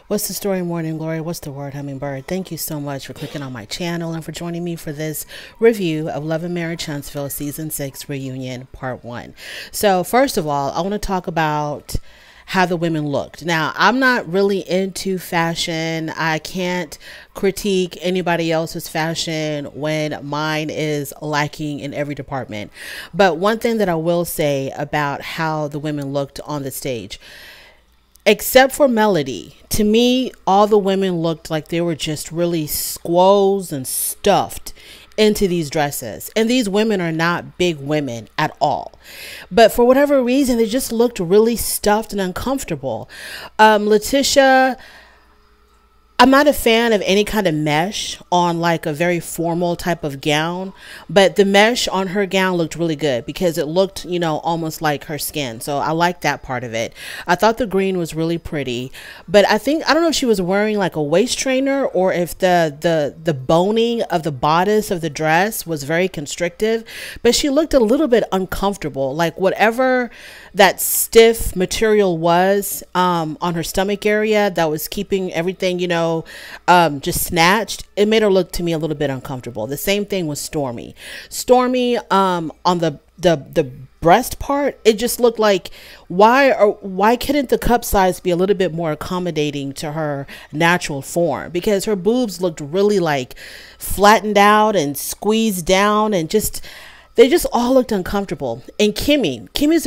What's the story, Morning Glory? What's the word, Hummingbird? Thank you so much for clicking on my channel and for joining me for this review of Love and Marriage Huntsville Season 6 Reunion Part 1. So first of all, I want to talk about how the women looked. Now, I'm not really into fashion. I can't critique anybody else's fashion when mine is lacking in every department. But one thing that I will say about how the women looked on the stage, except for Melody, to me, all the women looked like they were just really squoze and stuffed into these dresses. And these women are not big women at all. But for whatever reason, they just looked really stuffed and uncomfortable. Letitia, I'm not a fan of any kind of mesh on like a very formal type of gown, but the mesh on her gown looked really good because it looked, you know, almost like her skin. So I like that part of it. I thought the green was really pretty, but I don't know if she was wearing like a waist trainer or if the boning of the bodice of the dress was very constrictive, but she looked a little bit uncomfortable, like whatever that stiff material was on her stomach area that was keeping everything, you know, just snatched. It made her look to me a little bit uncomfortable. The same thing with Stormy. Stormy, on the breast part, it just looked like why couldn't the cup size be a little bit more accommodating to her natural form? Because her boobs looked really like flattened out and squeezed down, and they just all looked uncomfortable. And Kimmy's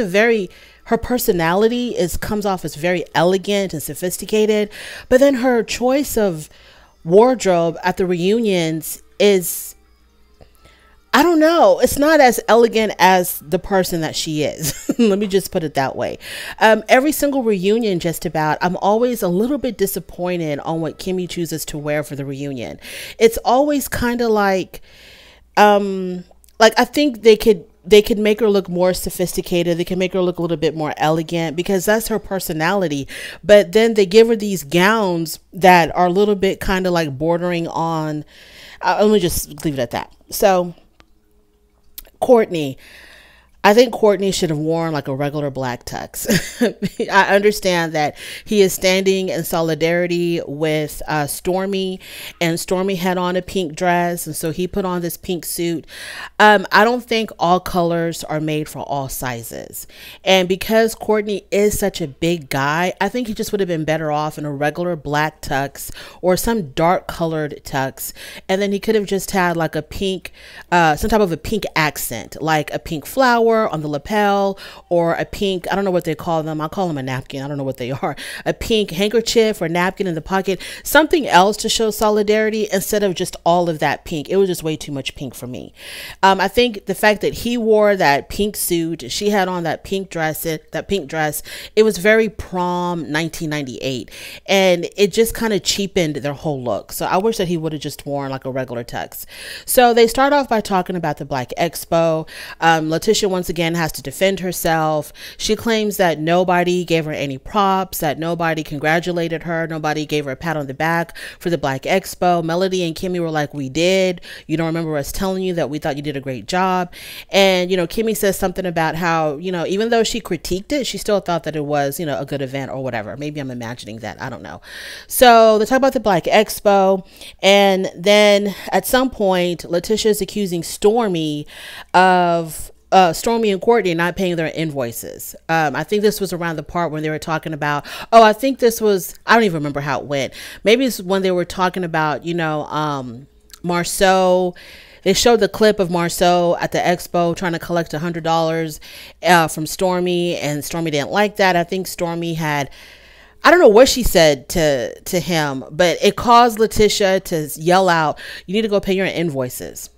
her personality comes off as very elegant and sophisticated, but then her choice of wardrobe at the reunions is, I don't know, it's not as elegant as the person that she is. Let me just put it that way. Every single reunion, just about, I'm always a little bit disappointed on what Kimmy chooses to wear for the reunion. It's always kind of like I think they could make her look more sophisticated. They can make her look a little bit more elegant because that's her personality. But then they give her these gowns that are a little bit kind of like bordering on, let me just leave it at that. So Courtney, I think Courtney should have worn like a regular black tux. I understand that he is standing in solidarity with Stormy, and Stormy had on a pink dress, and so he put on this pink suit. I don't think all colors are made for all sizes. And because Courtney is such a big guy, I think he just would have been better off in a regular black tux or some dark colored tux. And then he could have just had like a pink, some type of a pink accent, like a pink flower on the lapel, or a pink, I don't know what they call them. I call them a napkin. I don't know what they are. A pink handkerchief or napkin in the pocket, something else to show solidarity instead of just all of that pink. It was just way too much pink for me. I think the fact that he wore that pink suit, she had on that pink dress, it was very prom 1998, and it just kind of cheapened their whole look. So I wish that he would have just worn like a regular tux. So they start off by talking about the Black Expo. Letitia once again has to defend herself. She claims that nobody gave her any props, that nobody congratulated her, nobody gave her a pat on the back for the Black Expo. Melody and Kimmy were like, we did. You don't remember us telling you that we thought you did a great job? And, you know, Kimmy says something about how, you know, even though she critiqued it, she still thought that it was, you know, a good event or whatever. Maybe I'm imagining that. I don't know. So they talk about the Black Expo, and then at some point, Letitia is accusing Stormy and Courtney not paying their invoices. I think this was around the part when they were talking about, I don't even remember how it went. Maybe it's when they were talking about, you know, Marceau. They showed the clip of Marceau at the expo trying to collect $100 from Stormy, and Stormy didn't like that. I think Stormy I don't know what she said to him, but it caused Letitia to yell out, you need to go pay your invoices.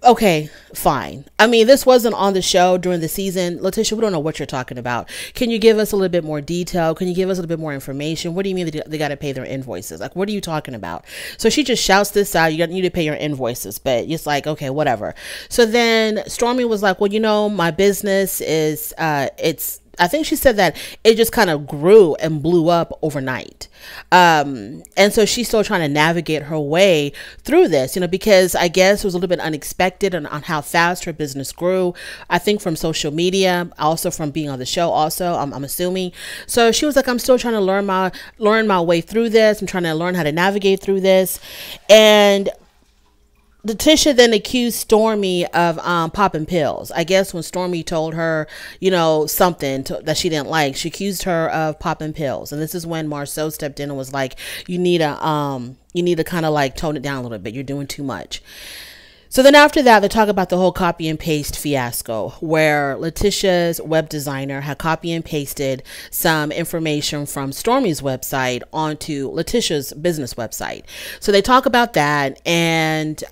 Okay, fine. I mean, this wasn't on the show during the season. Letitia, we don't know what you're talking about. Can you give us a little bit more detail? Can you give us a little bit more information? What do you mean they got to pay their invoices? Like, what are you talking about? So she just shouts this out. You need to pay your invoices. But it's like, okay, whatever. So then Stormy was like, well, you know, my business is, I think she said that it just kind of grew and blew up overnight. And so she's still trying to navigate her way through this, you know, because I guess it was a little bit unexpected on how fast her business grew. I think from social media, also from being on the show also, I'm assuming. So she was like, I'm still trying to learn my way through this. I'm trying to learn how to navigate through this. And Letitia then accused Stormy of popping pills. I guess when Stormy told her, you know, something that she didn't like, she accused her of popping pills. And this is when Marceau stepped in and was like, you need to kind of like tone it down a little bit. You're doing too much. So then after that, they talk about the whole copy and paste fiasco, where Letitia's web designer had copy and pasted some information from Stormy's website onto Letitia's business website. So they talk about that, and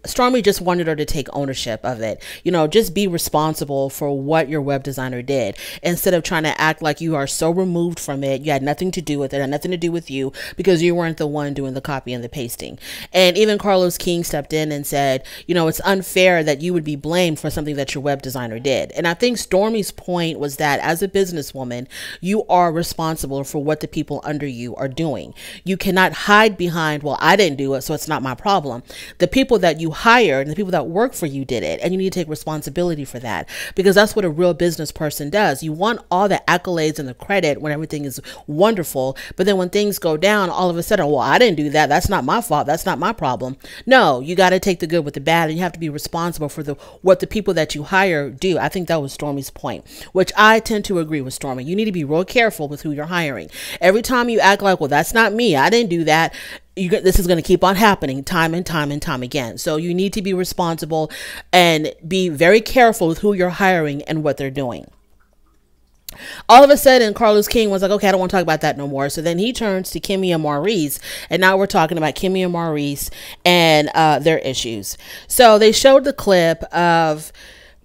Stormy just wanted her to take ownership of it. You know, just be responsible for what your web designer did, instead of trying to act like you are so removed from it. You had nothing to do with it, had nothing to do with you, because you weren't the one doing the copy and the pasting. And even Carlos King stepped in and said, you know, it's unfair that you would be blamed for something that your web designer did. And I think Stormy's point was that as a businesswoman, you are responsible for what the people under you are doing. You cannot hide behind, well, I didn't do it, so it's not my problem. The people that you hired and the people that work for you did it, and you need to take responsibility for that, because that's what a real business person does. You want all the accolades and the credit when everything is wonderful, but then when things go down, all of a sudden, well, I didn't do that, that's not my fault, that's not my problem. No, you got to take the good with the bad, and you have to be responsible for what the people that you hire do. I think that was Stormy's point, which I tend to agree with Stormy. You need to be real careful with who you're hiring. Every time you act like, well, that's not me, I didn't do that, this is going to keep on happening time and time and time again. So you need to be responsible and be very careful with who you're hiring and what they're doing. All of a sudden, Carlos King was like, okay, I don't want to talk about that no more. So then he turns to Kimmy and Maurice, and now we're talking about Kimmy and Maurice and their issues. So they showed the clip of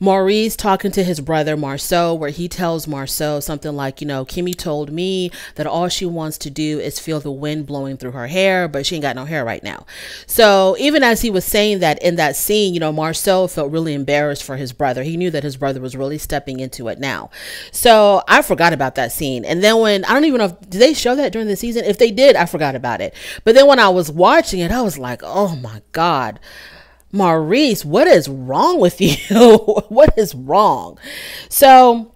Maurice talking to his brother Marceau, where he tells Marceau something like, you know, Kimmy told me that all she wants to do is feel the wind blowing through her hair, but she ain't got no hair right now. So even as he was saying that in that scene, you know, Marceau felt really embarrassed for his brother. He knew that his brother was really stepping into it now. So I forgot about that scene. And then when, I don't even know, did they show that during the season? If they did, I forgot about it. But then when I was watching it, I was like, oh my God, Maurice, what is wrong with you? What is wrong? So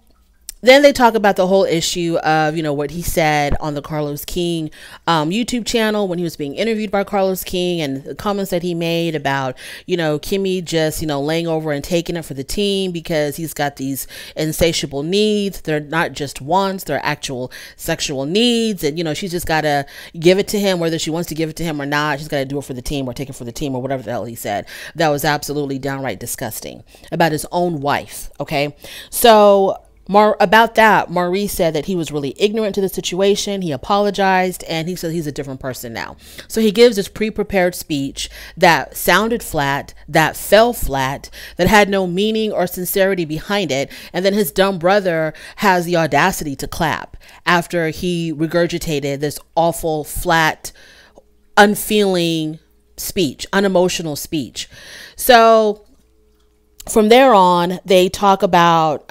then they talk about the whole issue of, you know, what he said on the Carlos King YouTube channel when he was being interviewed by Carlos King, and the comments that he made about, you know, Kimmy just, you know, laying over and taking it for the team because he's got these insatiable needs. They're not just wants, they're actual sexual needs. And, you know, she's just got to give it to him, whether she wants to give it to him or not. She's got to do it for the team or take it for the team or whatever the hell he said. That was absolutely downright disgusting about his own wife. Okay. So about that, Maurice said that he was really ignorant to the situation. He apologized, and he said he's a different person now. So he gives this pre-prepared speech that sounded flat, that fell flat, that had no meaning or sincerity behind it. And then his dumb brother has the audacity to clap after he regurgitated this awful, flat, unfeeling speech, unemotional speech. So from there on, they talk about,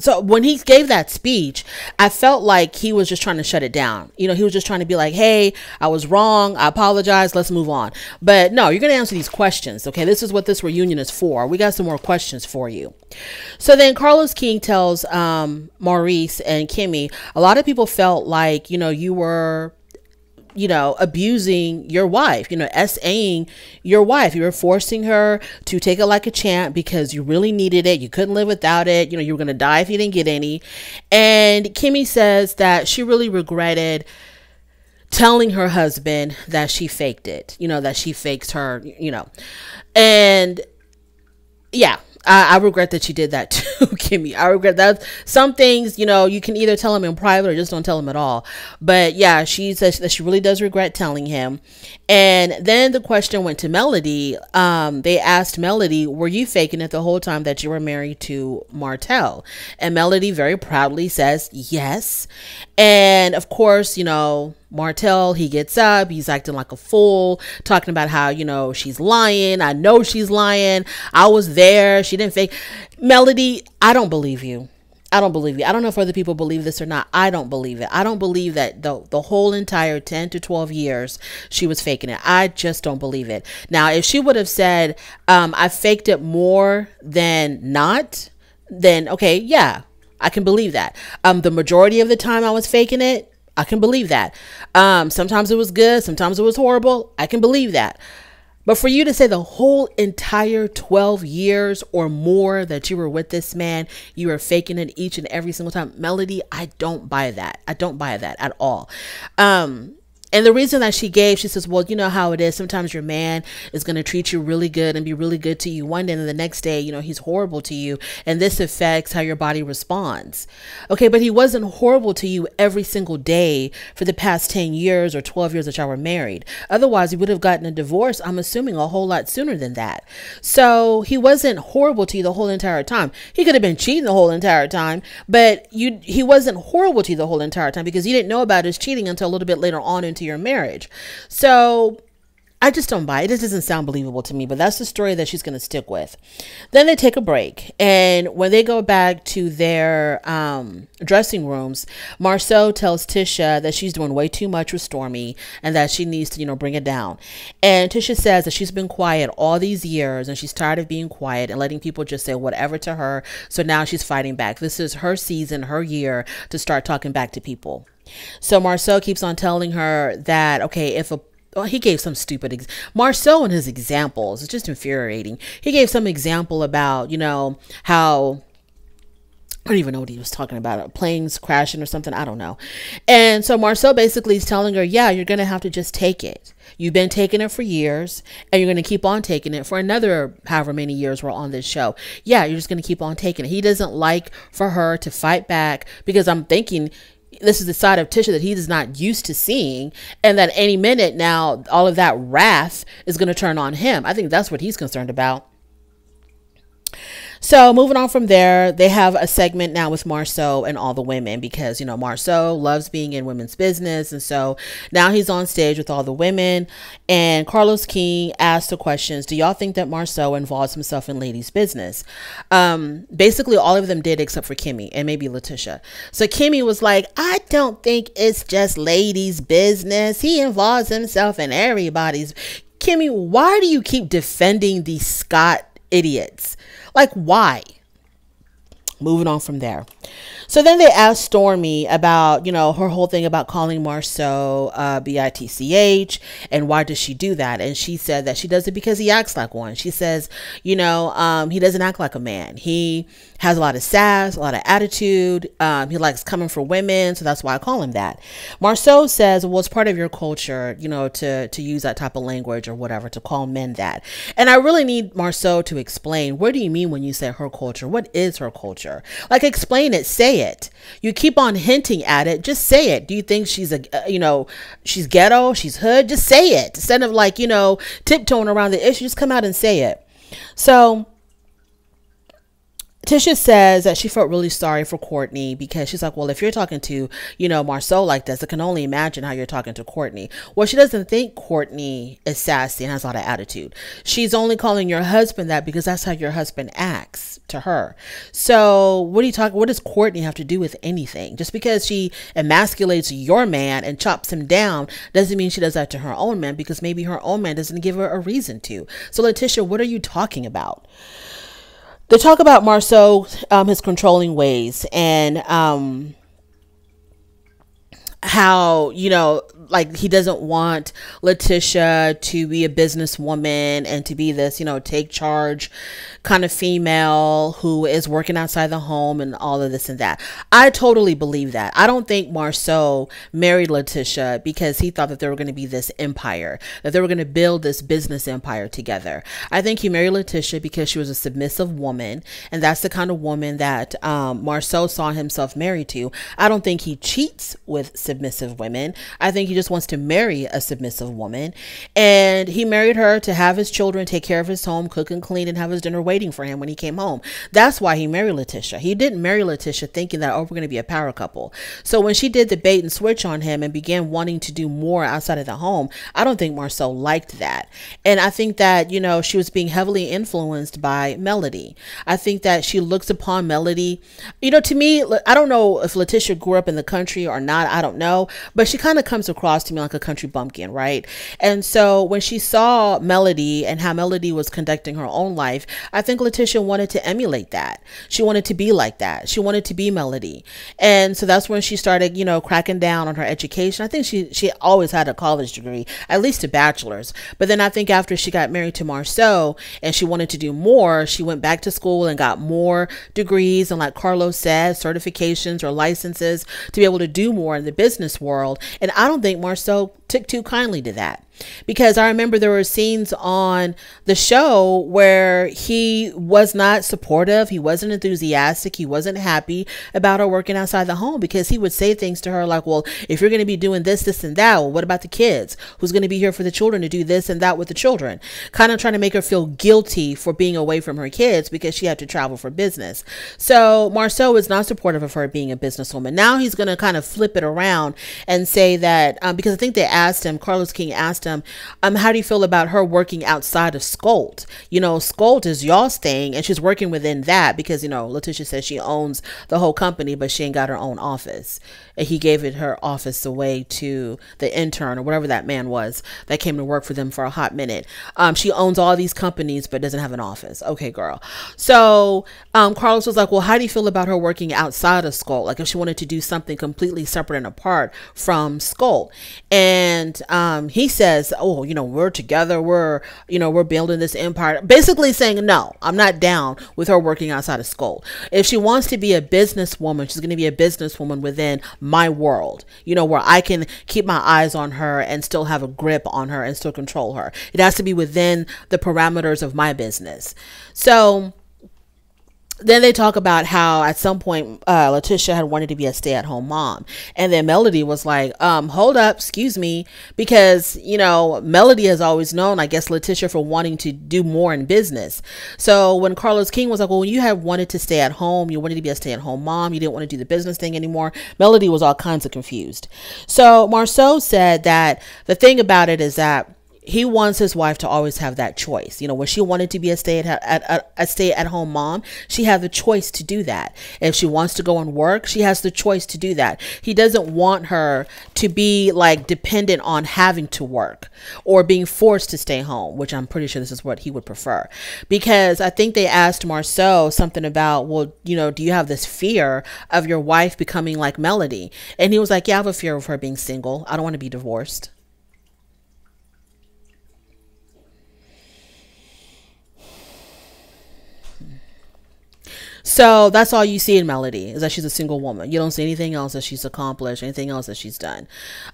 so when he gave that speech, I felt like he was just trying to shut it down. You know, he was just trying to be like, hey, I was wrong. I apologize. Let's move on. But no, you're going to answer these questions. Okay. This is what this reunion is for. We got some more questions for you. So then Carlos King tells Maurice and Kimmy, a lot of people felt like, you know, you were, you know, abusing your wife, you know, SAing your wife. You were forcing her to take it like a champ because you really needed it. You couldn't live without it. You know, you were going to die if you didn't get any. And Kimmy says that she really regretted telling her husband that she faked it, you know, that she faked her, you know, and yeah. I regret that she did that too, Kimmy. I regret that. Some things, you know, you can either tell him in private or just don't tell him at all. But yeah, she says that she really does regret telling him. And then the question went to Melody. They asked Melody, were you faking it the whole time that you were married to Martel? And Melody very proudly says yes. And of course, you know, Martel, he gets up, he's acting like a fool, talking about how, you know, she's lying. I know she's lying. I was there. She didn't fake. Melody, I don't believe you. I don't believe it. I don't know if other people believe this or not. I don't believe it. I don't believe that the whole entire 10 to 12 years she was faking it. I just don't believe it. Now, if she would have said, I faked it more than not, then okay, yeah, I can believe that. The majority of the time I was faking it, I can believe that. Sometimes it was good. Sometimes it was horrible. I can believe that. But for you to say the whole entire 12 years or more that you were with this man, you were faking it each and every single time, Melody, I don't buy that. I don't buy that at all. And the reason that she gave, she says, well, you know how it is. Sometimes your man is going to treat you really good and be really good to you one day, and the next day, you know, he's horrible to you. And this affects how your body responds. Okay, but he wasn't horrible to you every single day for the past 10 years or 12 years that y'all were married. Otherwise, you would have gotten a divorce, I'm assuming, a whole lot sooner than that. So he wasn't horrible to you the whole entire time. He could have been cheating the whole entire time, but he wasn't horrible to you the whole entire time because you didn't know about his cheating until a little bit later on into your marriage. So I just don't buy it. It doesn't sound believable to me, but that's the story that she's going to stick with. Then they take a break. And when they go back to their dressing rooms, Marceau tells Tisha that she's doing way too much with Stormy and that she needs to, you know, bring it down. And Tisha says that she's been quiet all these years and she's tired of being quiet and letting people just say whatever to her. So now she's fighting back. This is her season, her year to start talking back to people. So Marceau keeps on telling her that, okay, if a he gave some stupid Marceau and his examples, it's just infuriating. He gave some example about, you know, how I don't even know what he was talking about, planes crashing or something. I don't know. And so Marceau basically is telling her, yeah, you're going to have to just take it. You've been taking it for years and you're going to keep on taking it for another however many years we're on this show. Yeah, you're just going to keep on taking it. He doesn't like for her to fight back because I'm thinking this is the side of Tisha that he is not used to seeing, and that any minute now all of that wrath is going to turn on him. I think that's what he's concerned about. So moving on from there, they have a segment now with Marceau and all the women because, you know, Marceau loves being in women's business. And so now he's on stage with all the women, and Carlos King asked the questions. Do y'all think that Marceau involves himself in ladies' business? Basically all of them did except for Kimmy and maybe Letitia. So Kimmy was like, I don't think it's just ladies' business. He involves himself in everybody's. Kimmy, why do you keep defending these Scott idiots? Like, why? Moving on from there. So then they asked Stormy about, you know, her whole thing about calling Marceau bitch and why does she do that? And she said that she does it because he acts like one. She says, you know, he doesn't act like a man. He has a lot of sass, a lot of attitude. He likes coming for women. So that's why I call him that. Marceau says, well, it's part of your culture, you know, to use that type of language or whatever, to call men that. And I really need Marceau to explain, what do you mean when you say her culture? What is her culture? Like, explain it, say it. You keep on hinting at it, just say it. Do you think she's you know, she's ghetto, she's hood? Just say it. Instead of like, you know, tiptoeing around the issue, just come out and say it. So Tisha says that she felt really sorry for Courtney because she's like, well, if you're talking to, you know, Marceau like this, I can only imagine how you're talking to Courtney. Well, she doesn't think Courtney is sassy and has a lot of attitude. She's only calling your husband that because that's how your husband acts to her. So what are you talking? What does Courtney have to do with anything? Just because she emasculates your man and chops him down doesn't mean she does that to her own man, because maybe her own man doesn't give her a reason to. So Letitia, what are you talking about? They talk about Marceau, his controlling ways, and how, you know, like he doesn't want Letitia to be a businesswoman and to be this, you know, take charge kind of female who is working outside the home and all of this and that. I totally believe that. I don't think Marceau married Letitia because he thought that they were going to be this empire, that they were going to build this business empire together. I think he married Letitia because she was a submissive woman, and that's the kind of woman that Marceau saw himself married to. I don't think he cheats with submissive women. I think he just wants to marry a submissive woman. And he married her to have his children, take care of his home, cook and clean, and have his dinner waiting for him when he came home. That's why he married Letitia. He didn't marry Letitia thinking that, oh, we're going to be a power couple. So when she did the bait and switch on him and began wanting to do more outside of the home, I don't think Marceau liked that. And I think that, you know, she was being heavily influenced by Melody. I think that she looks upon Melody, you know, to me, I don't know if Letitia grew up in the country or not. I don't know, but she kind of comes across to me like a country bumpkin, right? And so when she saw Melody and how Melody was conducting her own life, I think Letitia wanted to emulate that. She wanted to be like that. She wanted to be Melody. And so that's when she started, you know, cracking down on her education. I think she always had a college degree, at least a bachelor's. But then I think after she got married to Marceau and she wanted to do more, she went back to school and got more degrees and, like Carlos said, certifications or licenses to be able to do more in the business world. And I don't think Marceau took too kindly to that, because I remember there were scenes on the show where he was not supportive. He wasn't enthusiastic. He wasn't happy about her working outside the home, because he would say things to her like, well, if you're going to be doing this, this, and that, well, what about the kids? Who's going to be here for the children to do this and that with the children? Kind of trying to make her feel guilty for being away from her kids because she had to travel for business. So Marceau is not supportive of her being a businesswoman. Now he's going to kind of flip it around and say that, because I think they asked him, Carlos King asked him, how do you feel about her working outside of Skolt? You know, Skolt is y'all's thing, and she's working within that because, you know, Letitia says she owns the whole company, but she ain't got her own office. And he gave her office away to the intern or whatever that man was that came to work for them for a hot minute. She owns all these companies, but doesn't have an office. Okay, girl. So Carlos was like, well, how do you feel about her working outside of Skolt? Like if she wanted to do something completely separate and apart from Skolt. And he says, oh, you know, we're together. We're building this empire. Basically saying, no, I'm not down with her working outside of Skolt. If she wants to be a businesswoman, she's going to be a businesswoman within my world, you know, where I can keep my eyes on her and still have a grip on her and still control her. It has to be within the parameters of my business. So then they talk about how at some point Letitia had wanted to be a stay-at-home mom, and then Melody was like, hold up, excuse me, because, you know, Melody has always known, I guess, Letitia for wanting to do more in business. So when Carlos King was like, well, you had wanted to stay at home, you wanted to be a stay-at-home mom, you didn't want to do the business thing anymore, Melody was all kinds of confused. So Marceau said that the thing about it is that he wants his wife to always have that choice. You know, when she wanted to be a stay-at-home mom, she had the choice to do that. If she wants to go and work, she has the choice to do that. He doesn't want her to be like dependent on having to work or being forced to stay home, which I'm pretty sure this is what he would prefer. Because I think they asked Marceau something about, well, you know, do you have this fear of your wife becoming like Melody? And he was like, yeah, I have a fear of her being single. I don't want to be divorced. So that's all you see in Melody, is that she's a single woman. You don't see anything else that she's accomplished, anything else that she's done.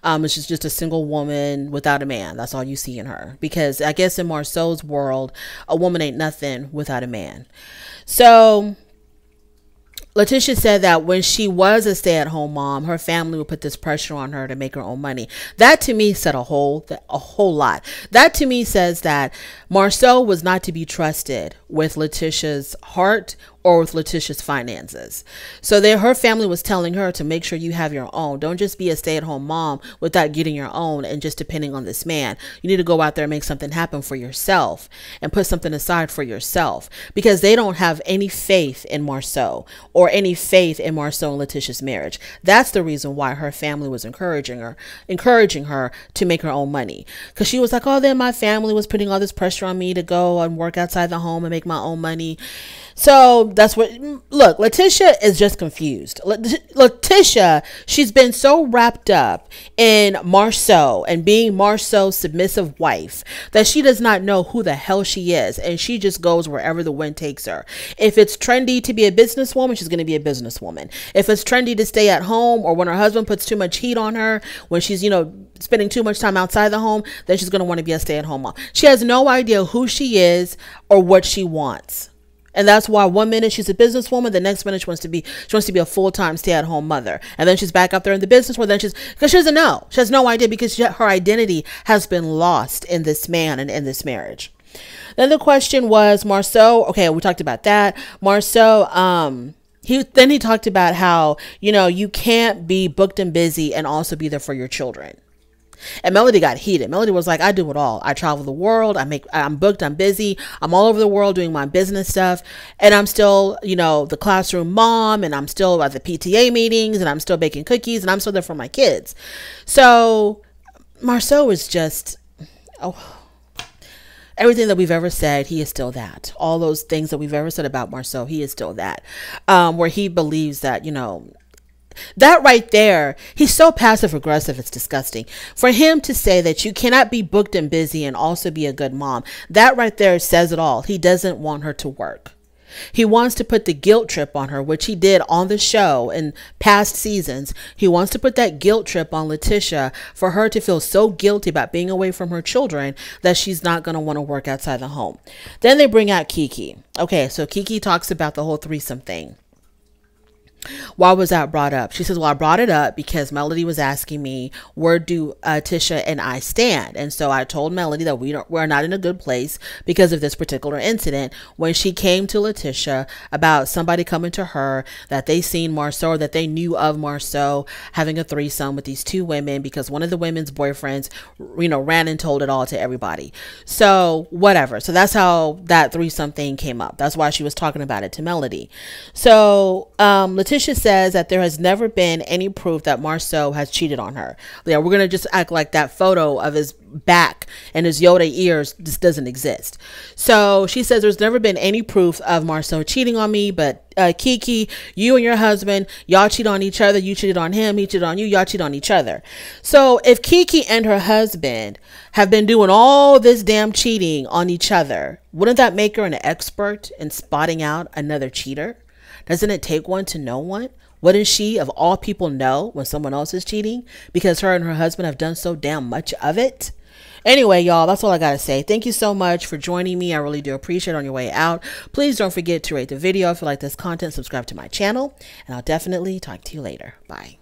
She's just a single woman without a man. That's all you see in her. Because I guess in Marceau's world, a woman ain't nothing without a man. So Letitia said that when she was a stay-at-home mom, her family would put this pressure on her to make her own money. That to me said a whole lot. That to me says that Marceau was not to be trusted with Letitia's heart or with Letitia's finances. So her family was telling her to make sure you have your own. Don't just be a stay-at-home mom without getting your own and just depending on this man. You need to go out there and make something happen for yourself and put something aside for yourself, because they don't have any faith in Marceau or any faith in Marceau and Letitia's marriage. That's the reason why her family was encouraging her to make her own money. Because she was like, oh, then my family was putting all this pressure on me to go and work outside the home and make my own money. So that's what, look, Letitia is just confused. Letitia, she's been so wrapped up in Marceau and being Marceau's submissive wife that she does not know who the hell she is. And she just goes wherever the wind takes her. If it's trendy to be a businesswoman, she's going to be a businesswoman. If it's trendy to stay at home, or when her husband puts too much heat on her, when she's, you know, spending too much time outside the home, then she's going to want to be a stay-at-home mom. She has no idea who she is or what she wants. And that's why one minute she's a businesswoman, the next minute she wants to be a full-time stay-at-home mother. And then she's back up there in the business world. Because she doesn't know. She has no idea because her identity has been lost in this man and in this marriage. Then the question was Marceau. Okay, we talked about that. Marceau, he talked about how, you can't be booked and busy and also be there for your children. And Melody got heated. Melody was like, I do it all. I travel the world. I'm booked. I'm busy. I'm all over the world doing my business stuff. And I'm still, the classroom mom, and I'm still at the PTA meetings, and I'm still baking cookies, and I'm still there for my kids. So Marceau is just, everything that we've ever said, he is still that. All those things that we've ever said about Marceau, he is still that. Where he believes that, that right there, he's so passive aggressive, it's disgusting. For him to say that you cannot be booked and busy and also be a good mom, that right there says it all. He doesn't want her to work. He wants to put the guilt trip on her, which he did on the show in past seasons. He wants to put that guilt trip on Letitia for her to feel so guilty about being away from her children that she's not going to want to work outside the home. Then they bring out Kiki. Okay, so Kiki talks about the whole threesome thing. Why was that brought up? She says, well, I brought it up because Melody was asking me, where do Tisha and I stand? And so I told Melody that we're not in a good place because of this particular incident. When she came to Letitia about somebody coming to her that they seen Marceau, or that they knew of Marceau having a threesome with these two women, because one of the women's boyfriends, ran and told it all to everybody. So whatever. So that's how that threesome thing came up. That's why she was talking about it to Melody. So Letitia says that there has never been any proof that Marceau has cheated on her. Yeah, we're going to just act like that photo of his back and his Yoda ears just doesn't exist. So she says there's never been any proof of Marceau cheating on me, but Kiki, you and your husband, y'all cheat on each other. You cheated on him, he cheated on you, y'all cheat on each other. So if Kiki and her husband have been doing all this damn cheating on each other, wouldn't that make her an expert in spotting out another cheater? Doesn't it take one to know one? Wouldn't she, of all people, know when someone else is cheating because her and her husband have done so damn much of it? Anyway, y'all, that's all I got to say. Thank you so much for joining me. I really do appreciate it on your way out. Please don't forget to rate the video if you like this content, subscribe to my channel, and I'll definitely talk to you later. Bye.